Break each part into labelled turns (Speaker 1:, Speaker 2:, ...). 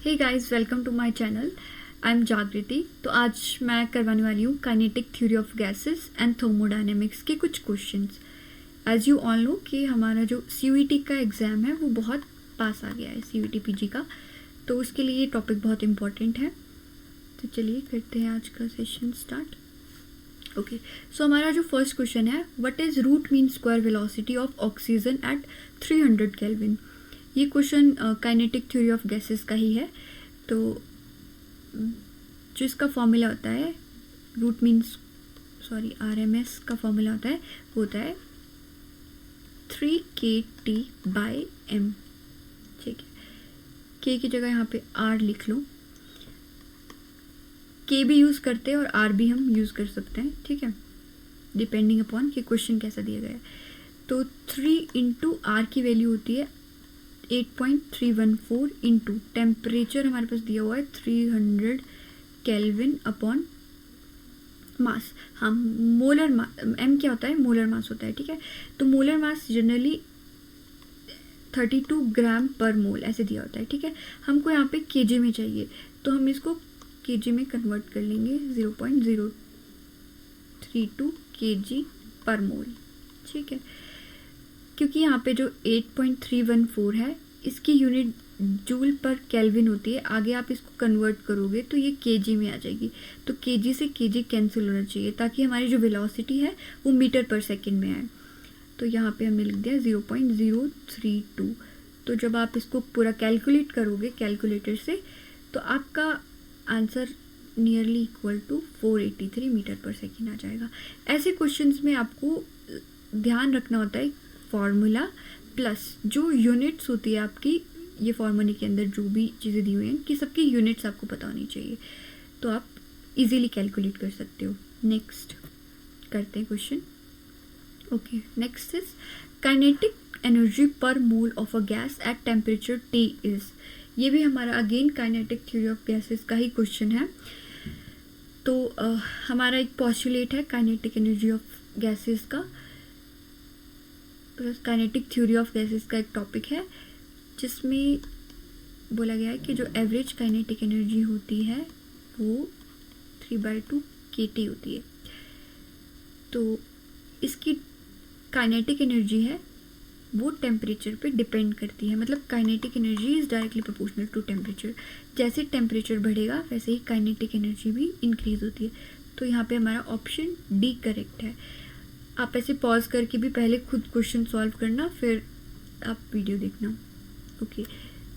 Speaker 1: Hey guys, welcome to my channel. I am Jagriti. तो आज मैं करवाने वाली हूँ kinetic theory of gases and thermodynamics के कुछ questions. As you all know कि हमारा जो CUET का एग्ज़ाम है वो बहुत पास आ गया है, CUET PG का, तो उसके लिए ये टॉपिक बहुत इम्पॉर्टेंट है। तो चलिए करते हैं आज का सेशन स्टार्ट। ओके, सो हमारा जो फर्स्ट क्वेश्चन है, what is root mean square velocity of oxygen at 300 kelvin. ये question kinetic theory of gases का ही है। तो जो इसका फॉर्मूला होता है, रूट मीन्स RMS का फॉर्मूला होता है 3kT/m। ठीक है, K की जगह यहाँ पे R लिख लो। K भी यूज़ करते हैं और R भी हम यूज़ कर सकते हैं, ठीक है, डिपेंडिंग अपॉन कि क्वेश्चन कैसा दिया गया है। तो 3 इंटू R की वैल्यू होती है 8.314 इंटू टेम्परेचर हमारे पास दिया हुआ है 300 केल्विन अपॉन मास। हम मोलर मास, M क्या होता है, मोलर मास होता है, ठीक है। तो मोलर मास जनरली 32 ग्राम पर मोल ऐसे दिया होता है, ठीक है। हमको यहाँ पे kg में चाहिए, तो हम इसको kg में कन्वर्ट कर लेंगे, 0.032 kg पर मोल, ठीक है। क्योंकि यहाँ पे जो 8.314 है इसकी यूनिट जूल पर केल्विन होती है, आगे आप इसको कन्वर्ट करोगे तो ये kg में आ जाएगी। तो kg से kg कैंसिल होना चाहिए ताकि हमारी जो वेलोसिटी है वो मीटर पर सेकंड में आए। तो यहाँ पे हमने लिख दिया 0.032। तो जब आप इसको पूरा कैलकुलेट करोगे कैलकुलेटर से, तो आपका answer nearly equal to 483 metre पर सेकेंड आ जाएगा। ऐसे क्वेश्चंस में आपको ध्यान रखना होता है फार्मूला प्लस जो यूनिट्स होती है आपकी, ये फार्मूले के अंदर जो भी चीज़ें दी हुई हैं कि सबकी यूनिट्स आपको पता होनी चाहिए, तो आप इजीली कैलकुलेट कर सकते हो। नेक्स्ट करते हैं question. Okay, next is kinetic energy per mole of a gas at temperature T is. ये भी हमारा again kinetic theory of gases का ही क्वेश्चन है। तो हमारा एक पॉस्टुलेट है काइनेटिक एनर्जी ऑफ गैसेस का, काइनेटिक थ्योरी ऑफ गैसेस का एक टॉपिक है जिसमें बोला गया है कि जो एवरेज काइनेटिक एनर्जी होती है वो 3/2 kT होती है। तो इसकी काइनेटिक एनर्जी है वो टेम्परेचर पे डिपेंड करती है, मतलब kinetic energy is directly proportional to temperature. जैसे टेम्परेचर बढ़ेगा वैसे ही काइनेटिक एनर्जी भी इंक्रीज होती है। तो यहाँ पे हमारा ऑप्शन डी करेक्ट है। आप ऐसे पॉज करके भी पहले खुद क्वेश्चन सॉल्व करना, फिर आप वीडियो देखना। ओके,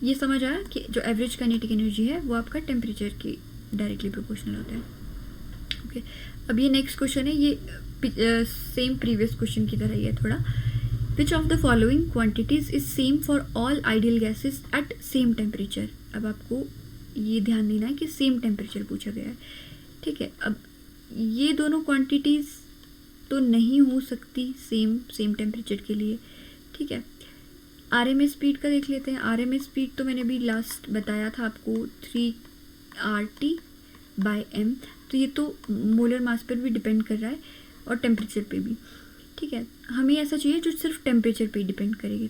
Speaker 1: ये समझ आया कि जो एवरेज काइनेटिक एनर्जी है वो आपका टेम्परेचर के डायरेक्टली प्रोपोर्शनल होता है। ओके, अब ये नेक्स्ट क्वेश्चन है, ये सेम प्रीवियस क्वेश्चन की तरह ही है थोड़ा। Which of the following quantities is same for all ideal gases at same temperature. अब आपको ये ध्यान देना है कि सेम टेम्परेचर पूछा गया है, ठीक है। अब ये दोनों क्वांटिटीज़ तो नहीं हो सकती सेम टेम्परेचर के लिए, ठीक है। RMS स्पीड का देख लेते हैं। RMS स्पीड तो मैंने अभी लास्ट बताया था आपको 3RT/m। तो ये तो मोलर मास पर भी डिपेंड कर रहा है और टेम्परेचर पे भी, ठीक है। हमें ऐसा चाहिए जो सिर्फ टेम्परेचर पे डिपेंड करे।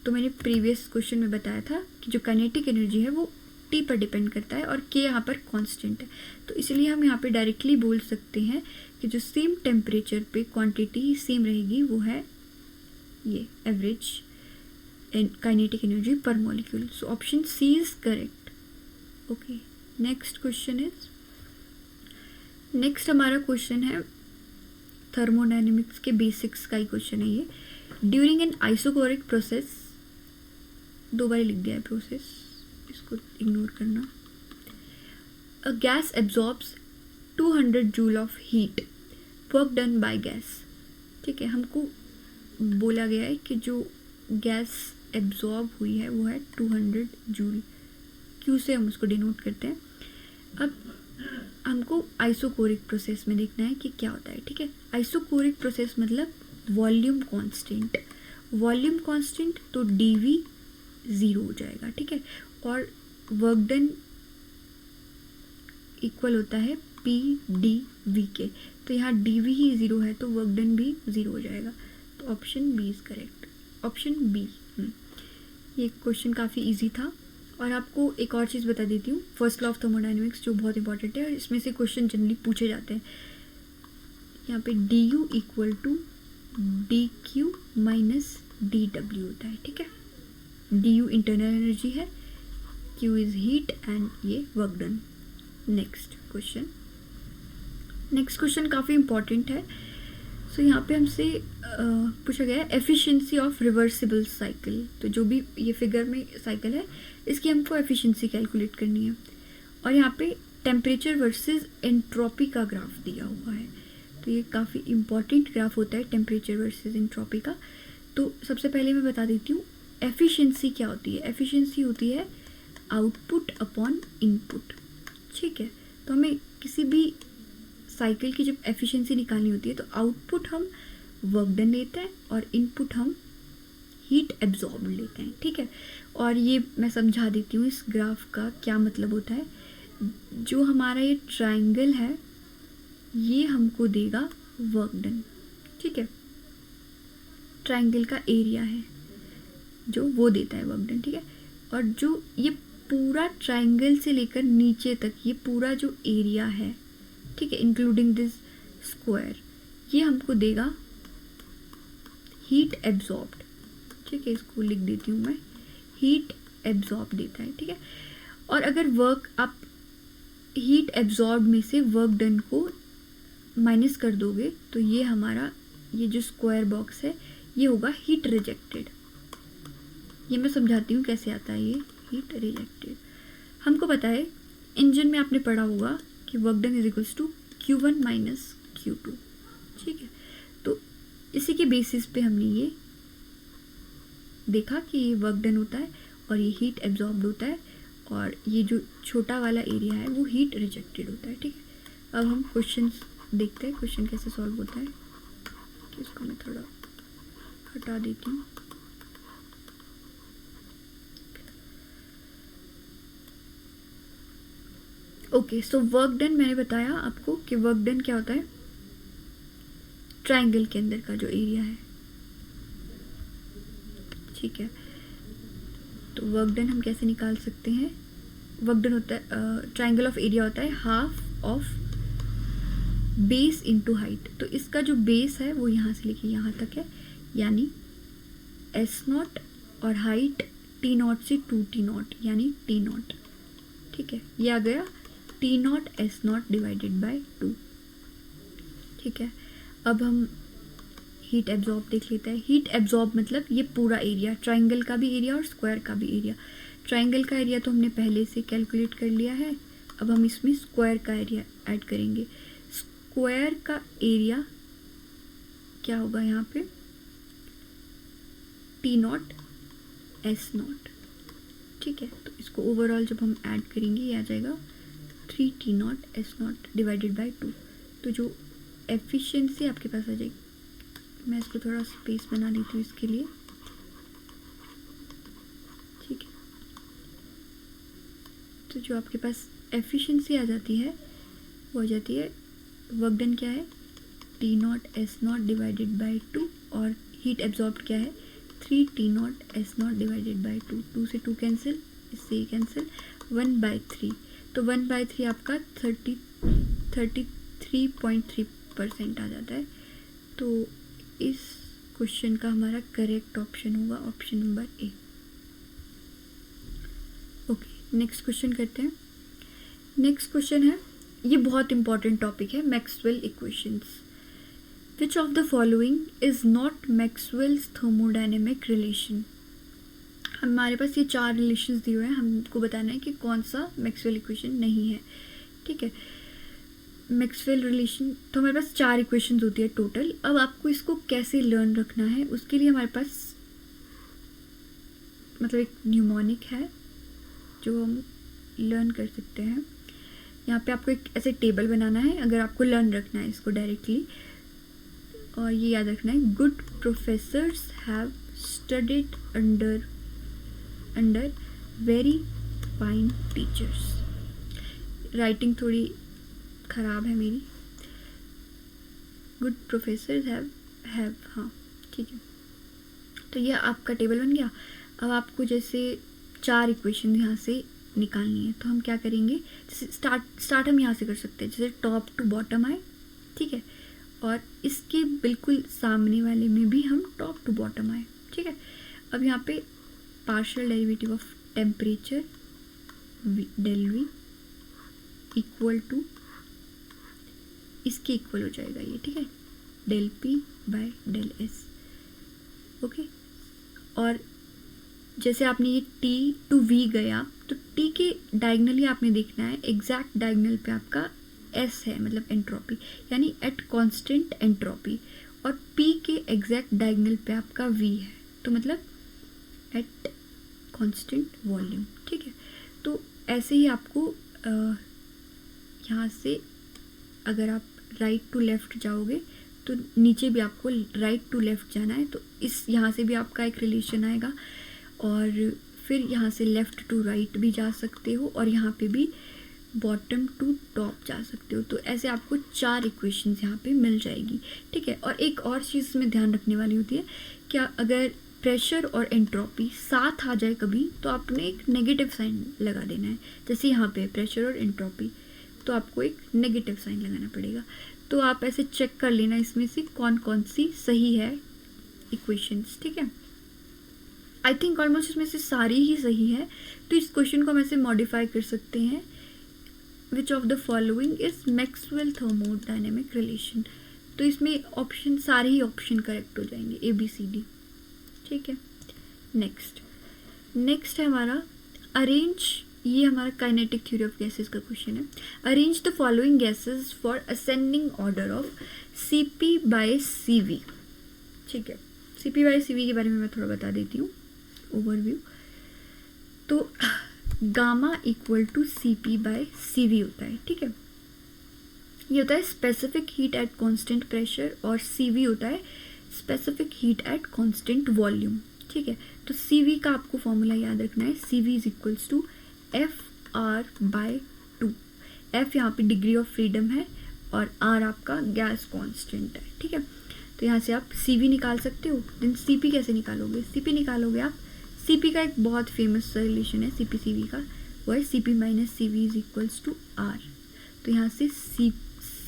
Speaker 1: तो मैंने प्रीवियस क्वेश्चन में बताया था कि जो काइनेटिक एनर्जी है वो T पर डिपेंड करता है और K यहाँ पर कांस्टेंट है। तो इसलिए हम यहाँ पे डायरेक्टली बोल सकते हैं कि जो सेम टेम्परेचर पे क्वांटिटी सेम रहेगी वो है ये average kinetic energy per molecule. So option C is correct. Okay, next question is, next हमारा क्वेश्चन है थर्मोडायनेमिक्स के बेसिक्स का ही क्वेश्चन है ये। ड्यूरिंग एन आइसोकोरिक प्रोसेस, दो बार लिख दिया है प्रोसेस, इसको इग्नोर करना। A gas absorbs 200 joule of heat, work done by gas, ठीक है। हमको बोला गया है कि जो गैस एब्जॉर्ब हुई है वो है 200 जूल, क्यू से हम उसको डिनोट करते हैं। अब हमको आइसोकोरिक प्रोसेस में देखना है कि क्या होता है, ठीक है। आइसोकोरिक प्रोसेस मतलब वॉल्यूम कांस्टेंट, वॉल्यूम कांस्टेंट तो dV 0 हो जाएगा, ठीक है। और वर्क डन इक्वल होता है PdV के, तो यहाँ dV ही 0 है तो वर्क डन भी 0 हो जाएगा। तो option B is correct, option B. ये क्वेश्चन काफ़ी इजी था और आपको एक और चीज़ बता देती हूँ, फर्स्ट लॉ ऑफ थर्मोडाइनमिक्स जो बहुत इंपॉर्टेंट है और इसमें से क्वेश्चन जनरली पूछे जाते हैं। यहाँ पे D U equal to D Q minus D W होता है, ठीक है। डी यू इंटरनल एनर्जी है, क्यू इज़ हीट एंड ये वर्क डन। नेक्स्ट क्वेश्चन काफ़ी इंपॉर्टेंट है। सो यहाँ पे हमसे पूछा गया है एफिशिएंसी ऑफ रिवर्सिबल साइकिल। तो जो भी ये फिगर में साइकिल है इसकी हमको एफिशिएंसी कैलकुलेट करनी है और यहाँ पे टेम्परेचर वर्सेस एंट्रोपी का ग्राफ दिया हुआ है। तो ये काफ़ी इम्पॉर्टेंट ग्राफ होता है टेम्परेचर वर्सेस एंट्रोपी का। तो सबसे पहले मैं बता देती हूँ एफिशिएंसी क्या होती है। एफिशिएंसी होती है आउटपुट अपॉन इनपुट, ठीक है। तो हमें किसी भी साइकिल की जब एफिशिएंसी निकालनी होती है तो आउटपुट हम वर्क डन लेते हैं और इनपुट हम हीट एब्जॉर्ब लेते हैं, ठीक है। और ये मैं समझा देती हूँ इस ग्राफ का क्या मतलब होता है। जो हमारा ये ट्रायंगल है ये हमको देगा वर्क डन, ठीक है। ट्रायंगल का एरिया है जो वो देता है वर्क डन, ठीक है। और जो ये पूरा ट्रायंगल से लेकर नीचे तक ये पूरा जो एरिया है, ठीक है, इंक्लूडिंग दिस स्क्वायर, ये हमको देगा हीट एब्जॉर्ब्ड, ठीक है। इसको लिख देती हूँ मैं, हीट एब्जॉर्ब देता है, ठीक है। और अगर वर्क आप हीट एब्जॉर्ब में से वर्क डन को माइनस कर दोगे तो ये हमारा ये जो स्क्वायर बॉक्स है ये होगा हीट रिजेक्टेड। ये मैं समझाती हूँ कैसे आता है ये हीट रिजेक्टेड। हमको पता है इंजन में आपने पढ़ा होगा कि work done is equals to Q1 minus Q2, ठीक है। तो इसी के बेसिस पे हमने ये देखा कि ये वर्क डन होता है और ये हीट एब्जॉर्ब्ड होता है और ये जो छोटा वाला एरिया है वो हीट रिजेक्टेड होता है, ठीक है। अब हम क्वेश्चन देखते हैं क्वेश्चन कैसे सॉल्व होता है। इसको मैं थोड़ा हटा देती हूँ। ओके, सो वर्क डन मैंने बताया आपको कि वर्क डन क्या होता है, ट्रायंगल के अंदर का जो एरिया है, ठीक है। तो वर्क डन हम कैसे निकाल सकते हैं। वर्क डन होता है ट्रायंगल ऑफ एरिया होता है half of base into height. तो इसका जो बेस है वो यहाँ से लेके यहाँ तक है, यानी S0 और हाइट T0 से 2T0 यानी T0, ठीक है। ये आ गया T0 S0 डिवाइडेड बाय 2, ठीक है। अब हम हीट एब्जॉर्ब देख लेते हैं। हीट एब्जॉर्ब मतलब ये पूरा एरिया, ट्रायंगल का भी एरिया और स्क्वायर का भी एरिया। ट्रायंगल का एरिया तो हमने पहले से कैलकुलेट कर लिया है, अब हम इसमें स्क्वायर का एरिया ऐड करेंगे। स्क्वायर का एरिया क्या होगा यहाँ पे T0 S0, ठीक है। तो इसको ओवरऑल जब हम ऐड करेंगे ये आ जाएगा 3T0 S0 डिवाइडेड बाय 2। तो जो एफिशिएंसी आपके पास आ जाएगी, मैं इसको थोड़ा स्पेस बना देती हूँ इसके लिए, ठीक है। तो जो आपके पास एफिशिएंसी आ जाती है वो आ जाती है, वर्क डन क्या है T0 S0 डिवाइडेड बाय 2 और हीट एब्जॉर्ब क्या है 3T0 S0 डिवाइडेड बाय 2। 2 से 2 कैंसिल, इससे ये कैंसिल, 1/3। तो 1/3 आपका 33.3% आ जाता है। तो इस क्वेश्चन का हमारा करेक्ट ऑप्शन होगा option number A. Okay, next question करते हैं। नेक्स्ट क्वेश्चन है, ये बहुत इंपॉर्टेंट टॉपिक है, Maxwell equations. Which of the following is not Maxwell's thermodynamic relation? हमारे पास ये 4 रिलेशंस दिए हुए हैं, हमको बताना है कि कौन सा मैक्सवेल इक्वेशन नहीं है, ठीक है। मैक्सवेल रिलेशन, तो हमारे पास 4 इक्वेशंस होती है टोटल। अब आपको इसको कैसे लर्न रखना है उसके लिए हमारे पास मतलब एक न्यूमोनिक है जो हम लर्न कर सकते हैं। यहाँ पे आपको एक ऐसे टेबल बनाना है अगर आपको लर्न रखना है इसको डायरेक्टली, और ये याद रखना है, good professors have studied under very fine teachers. Writing थोड़ी ख़राब है मेरी, गुड प्रोफेसर्स हैव हाँ, ठीक है। तो ये आपका टेबल बन गया। अब आपको जैसे 4 इक्वेशन यहाँ से निकालनी है। तो हम क्या करेंगे, जैसे स्टार्ट हम यहाँ से कर सकते हैं, जैसे टॉप टू बॉटम आए, ठीक है, और इसके बिल्कुल सामने वाले में भी हम टॉप टू बॉटम आए, ठीक है। अब यहाँ पे partial derivative of temperature del V equal to इसके इक्वल हो जाएगा ये, ठीक है, del P by del S, okay. और जैसे आपने ये टी टू वी गया तो टी के डायगनली आपने देखना है, एग्जैक्ट डायगनल पे आपका एस है, मतलब एंट्रोपी, यानी एट कांस्टेंट एंट्रोपी, और पी के एग्जैक्ट डायगनल पे आपका वी है, तो मतलब एट कांस्टेंट वॉल्यूम, ठीक है। तो ऐसे ही आपको यहाँ से अगर आप राइट टू लेफ़्ट जाओगे तो नीचे भी आपको राइट टू लेफ़्ट जाना है, तो इस यहाँ से भी आपका एक रिलेशन आएगा, और फिर यहाँ से लेफ़्ट टू राइट भी जा सकते हो, और यहाँ पे भी बॉटम टू टॉप जा सकते हो। तो ऐसे आपको 4 इक्वेशंस यहाँ पे मिल जाएगी, ठीक है। और एक और चीज़ में ध्यान रखने वाली होती है, क्या अगर प्रेशर और एंट्रोपी साथ आ जाए कभी, तो आपने एक नेगेटिव साइन लगा देना है। जैसे यहाँ पे प्रेशर और एंट्रोपी, तो आपको एक नेगेटिव साइन लगाना पड़ेगा। तो आप ऐसे चेक कर लेना इसमें से कौन कौन सी सही है इक्वेशंस, ठीक है। आई थिंक ऑलमोस्ट इसमें से सारी ही सही है। तो इस क्वेश्चन को हम ऐसे मॉडिफाई कर सकते हैं, which of the following is Maxwell thermodynamic relation. तो इसमें ऑप्शन, सारे ही ऑप्शन करेक्ट हो जाएंगे, ए बी सी डी, ठीक है। नेक्स्ट है हमारा अरेंज, ये हमारा काइनेटिक थ्योरी ऑफ गैसेस का क्वेश्चन है। Arrange the following gases for ascending order of Cp by Cv, ठीक है। Cp बाय Cv के बारे में मैं थोड़ा बता देती हूँ, ओवरव्यू। तो gamma equal to Cp by Cv होता है, ठीक है। ये होता है specific heat at constant pressure, और Cv होता है specific heat at constant volume, ठीक है। तो Cv का आपको फॉर्मूला याद रखना है, Cv is equals to Fr/2। F यहाँ पे डिग्री ऑफ फ्रीडम है और R आपका गैस कांस्टेंट है, ठीक है। तो यहाँ से आप Cv निकाल सकते हो। देन Cp कैसे निकालोगे? Cp निकालोगे आप, Cp का एक बहुत फेमस रिलेशन है Cp Cv का, वो है Cp minus Cv is equals to R। तो यहाँ से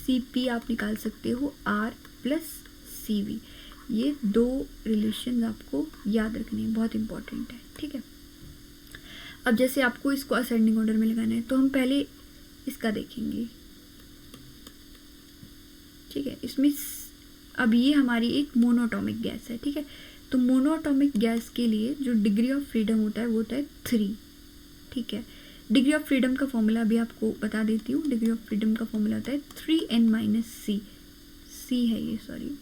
Speaker 1: Cp आप निकाल सकते हो R प्लस Cv। ये 2 रिलेशन आपको याद रखने हैं, बहुत इंपॉर्टेंट है, ठीक है। अब जैसे आपको इसको असेंडिंग ऑर्डर में लगाना है, तो हम पहले इसका देखेंगे, ठीक है। इसमें अब ये हमारी एक मोनोटॉमिक गैस है, ठीक है। तो मोनोटॉमिक गैस के लिए जो डिग्री ऑफ फ्रीडम होता है वो होता है 3, ठीक है। डिग्री ऑफ फ्रीडम का फॉर्मूला अभी आपको बता देती हूँ। डिग्री ऑफ फ्रीडम का फॉर्मूला होता है 3n-c, c है ये, सॉरी,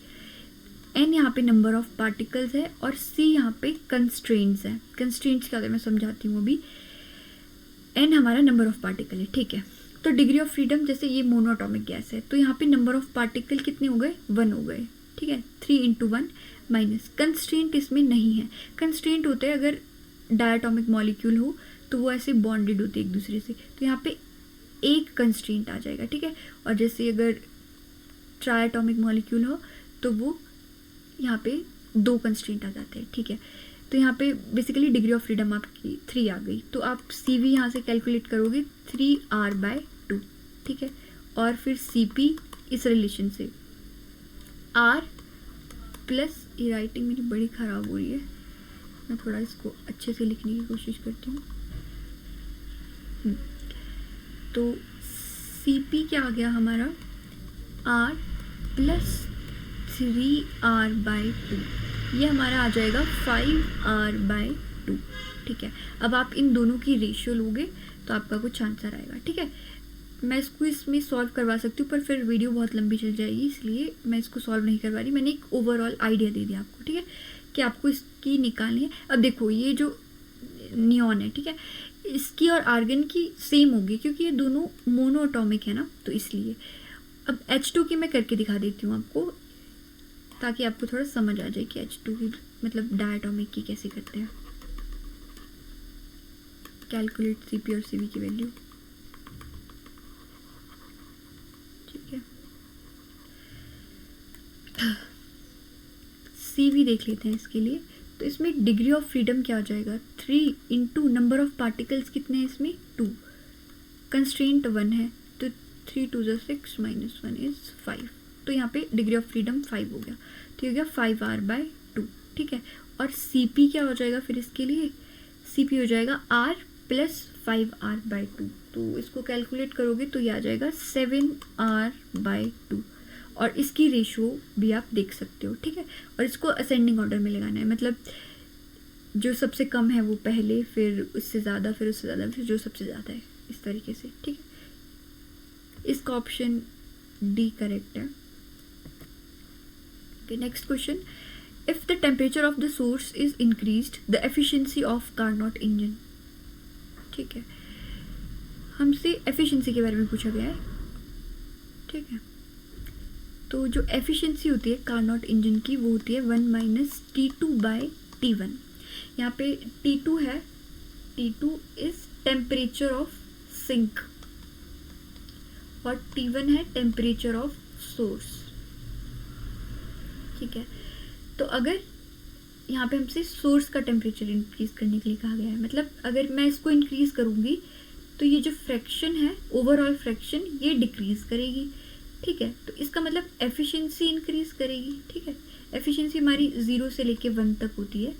Speaker 1: n यहाँ पे नंबर ऑफ पार्टिकल्स है और c यहाँ पे कंस्ट्रेंट्स है। कंस्ट्रेंट्स क्या होता है मैं समझाती हूँ अभी। n हमारा नंबर ऑफ पार्टिकल है, ठीक है। तो डिग्री ऑफ फ्रीडम, जैसे ये मोनोटॉमिक गैस है, तो यहाँ पे नंबर ऑफ पार्टिकल कितने हो गए? 1 हो गए, ठीक है। 3 × 1 माइनस कंस्ट्रेंट इसमें नहीं है। कंस्ट्रेंट होते हैं अगर डायटोमिक मॉलिक्यूल हो तो वो ऐसे बॉन्डेड होते हैं एक दूसरे से, तो यहाँ पे एक कंस्ट्रेंट आ जाएगा, ठीक है। और जैसे अगर ट्रायटोमिक मॉलिक्यूल हो तो वो यहाँ पे 2 कंस्ट्रेंट आ जाते हैं, ठीक है। तो यहाँ पे बेसिकली डिग्री ऑफ फ्रीडम आपकी 3 आ गई, तो आप Cv यहाँ से कैलकुलेट करोगे 3R/2, ठीक है। और फिर Cp इस रिलेशन से R प्लस, ये राइटिंग मेरी बड़ी ख़राब हो रही है, मैं थोड़ा इसको अच्छे से लिखने की कोशिश करती हूँ। तो Cp क्या आ गया हमारा? R प्लस 3R/2, ये हमारा आ जाएगा 5R/2, ठीक है। अब आप इन दोनों की रेशियो लोगे तो आपका कुछ आंसर आएगा, ठीक है। मैं इसको इसमें सॉल्व करवा सकती हूँ पर फिर वीडियो बहुत लंबी चल जाएगी, इसलिए मैं इसको सॉल्व नहीं करवा रही। मैंने एक ओवरऑल आइडिया दे दिया आपको, ठीक है, कि आपको इसकी निकालनी है। अब देखो ये जो नियॉन है, ठीक है, इसकी और आर्गन की सेम होगी क्योंकि ये दोनों मोनोअटॉमिक है ना, तो इसलिए। अब H2 की मैं करके दिखा देती हूँ आपको, ताकि आपको थोड़ा समझ आ जाए कि H2 की मतलब डायटोमिक की कैसे करते हैं। कैलकुलेट Cp और Cv की वैल्यू, ठीक है। Cv देख लेते हैं इसके लिए। तो इसमें डिग्री ऑफ फ्रीडम क्या हो जाएगा, 3 इंटू नंबर ऑफ पार्टिकल्स कितने हैं इसमें, 2, कंस्ट्रेंट 1 है, तो 3 2 = 6 -1 इज 5, तो यहाँ पे डिग्री ऑफ फ्रीडम 5 हो गया, तो हो गया 5r/2, ठीक है। और Cp क्या हो जाएगा फिर इसके लिए, Cp हो जाएगा r + 5r/2, तो इसको कैलकुलेट करोगे तो ये आ जाएगा 7r/2, और इसकी रेशो भी आप देख सकते हो, ठीक है। और इसको असेंडिंग ऑर्डर में लगाना है, मतलब जो सबसे कम है वो पहले, फिर उससे ज़्यादा, फिर उससे ज़्यादा, फिर जो सबसे ज़्यादा है, इस तरीके से, ठीक है। इसका ऑप्शन डी करेक्ट है। Okay, next question. If the temperature of the source is increased, the efficiency of Carnot engine. ठीक है, हमसे efficiency के बारे में पूछा गया है, ठीक है। तो जो efficiency होती है Carnot engine की वो होती है 1 - T2/T1। यहाँ पे T2 है, T2 is temperature of sink और T1 है temperature of source, ठीक है। तो अगर यहाँ पे हमसे सोर्स का टेम्परेचर इंक्रीज करने के लिए कहा गया है, मतलब अगर मैं इसको इंक्रीज करूँगी तो ये जो फ्रैक्शन है, ओवरऑल फ्रैक्शन, ये डिक्रीज करेगी, ठीक है। तो इसका मतलब एफिशिएंसी इंक्रीज करेगी, ठीक है। एफिशिएंसी हमारी 0 से लेके 1 तक होती है,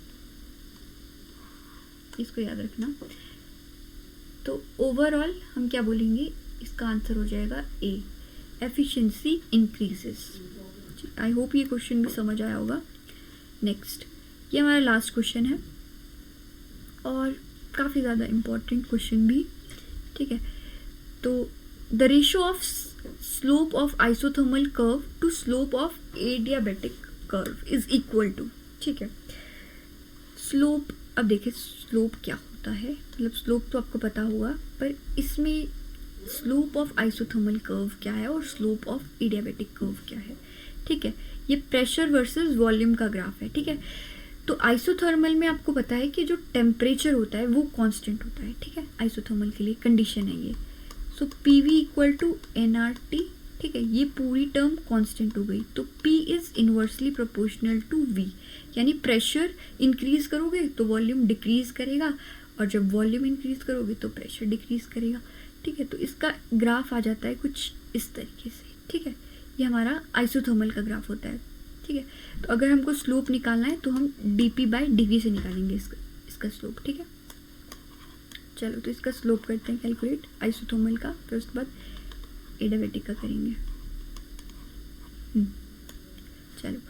Speaker 1: इसको याद रखना। तो ओवरऑल हम क्या बोलेंगे, इसका आंसर हो जाएगा ए, एफिशिएंसी इंक्रीजेस। आई होप ये क्वेश्चन भी समझ आया होगा। नेक्स्ट, ये हमारा लास्ट क्वेश्चन है और काफ़ी ज़्यादा इम्पोर्टेंट क्वेश्चन भी, ठीक है। तो the ratio of slope of isothermal curve to slope of adiabatic curve is equal to, ठीक है। स्लोप, अब देखिए स्लोप क्या होता है, मतलब स्लोप तो आपको पता होगा, पर इसमें स्लोप ऑफ आइसोथर्मल कर्व क्या है और स्लोप ऑफ एडियाबैटिक कर्व क्या है, ठीक है। ये प्रेशर वर्सेस वॉल्यूम का ग्राफ है, ठीक है। तो आइसोथर्मल में आपको पता है कि जो टेम्परेचर होता है वो कांस्टेंट होता है, ठीक है। आइसोथर्मल के लिए कंडीशन है ये। सो PV = nRT, ठीक है। ये पूरी टर्म कांस्टेंट हो गई, तो P is inversely proportional to V, यानी प्रेशर इंक्रीज करोगे तो वॉल्यूम डिक्रीज करेगा, और जब वॉल्यूम इंक्रीज करोगे तो प्रेशर डिक्रीज करेगा, ठीक है। तो इसका ग्राफ आ जाता है कुछ इस तरीके से, ठीक है। ये हमारा आइसोथर्मल का ग्राफ होता है, ठीक है। तो अगर हमको स्लोप निकालना है तो हम dP/dV से निकालेंगे इसका स्लोप, ठीक है। चलो, तो इसका स्लोप करते हैं कैलकुलेट आइसोथर्मल का, फिर उसके बाद एडियाबैटिक का करेंगे। चलो,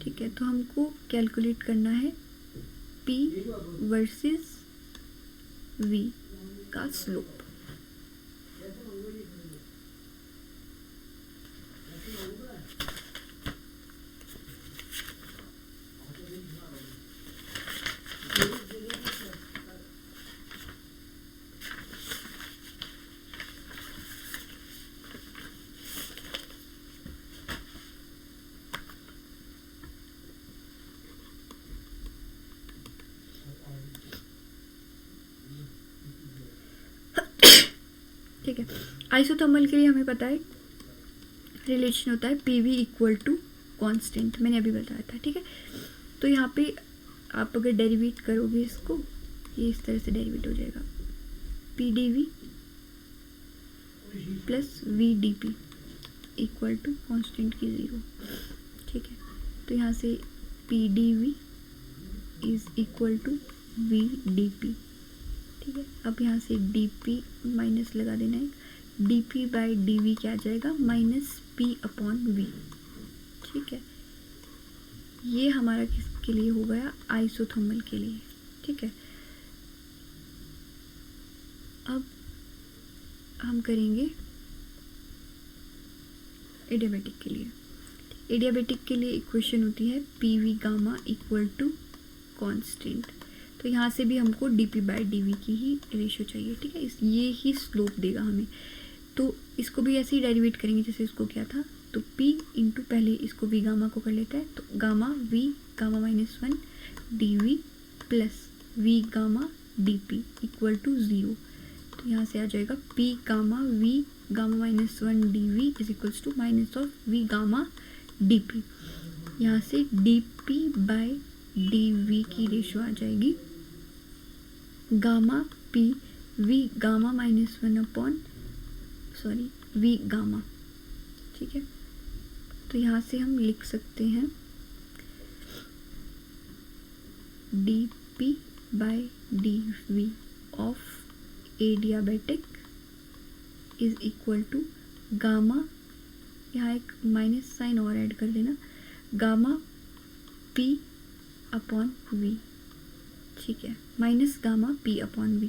Speaker 1: ठीक है। तो हमको कैलकुलेट करना है P वर्सेस V का स्लोप। ठीक है, आइसोथर्मल के लिए हमें पता है रिलेशन होता है PV = कांस्टेंट, मैंने अभी बताया था, ठीक है। तो यहाँ पे आप अगर डेरिवेट करोगे इसको, ये इस तरह से डेरिवेट हो जाएगा, PdV + VdP = कांस्टेंट की 0, ठीक है। तो यहाँ से PdV = VdP, ठीक है। अब यहाँ से dP माइनस लगा देना है, dP/dV क्या आ जाएगा, -P/V, ठीक है। ये हमारा किसके लिए हो गया, आइसोथर्मल के लिए, ठीक है। अब हम करेंगे एडियाबैटिक के लिए। एडियाबैटिक के लिए इक्वेशन होती है PV गामा = कांस्टेंट। तो यहाँ से भी हमको dP/dV की ही रेशो चाहिए, ठीक है। ये ही स्लोप देगा हमें, तो इसको भी ऐसे ही डेरिवेट करेंगे जैसे इसको किया था। तो P इंटू, पहले इसको V गामा को कर लेता है, तो gamma V gamma -1 dV + V gamma dP = 0, तो यहाँ से आ जाएगा P gamma V gamma minus 1 D V is equals to minus of V gamma D P. यहाँ से D P by D V की रेशो आ जाएगी gamma P V gamma minus 1 upon V gamma. ठीक है, तो यहाँ से हम लिख सकते हैं D P by D V of adiabatic is equal to gamma, यहाँ एक माइनस साइन और ऐड कर देना, गामा पी अपॉन वी। ठीक है, minus gamma P upon V.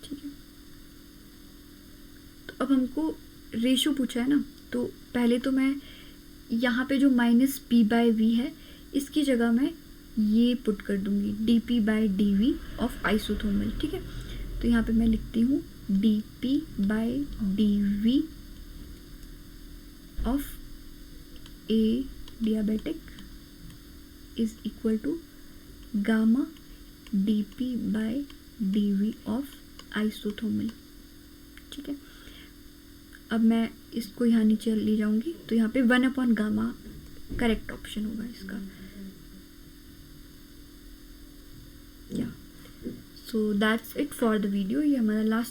Speaker 1: ठीक है, तो अब हमको रेशो पूछा है ना, तो पहले तो मैं यहाँ पे जो माइनस पी बाय वी है इसकी जगह मैं ये पुट कर दूंगी D P by D V of isothermal. ठीक है, तो यहाँ पे मैं लिखती हूँ D P by D V of adiabatic is equal to gamma D P by D V of isothermal. ठीक है, अब मैं इसको यहाँ नीचे ले जाऊंगी तो यहाँ पे 1 अपॉन गामा करेक्ट ऑप्शन होगा इसका। या so that's it for the video. ये हमारा लास्ट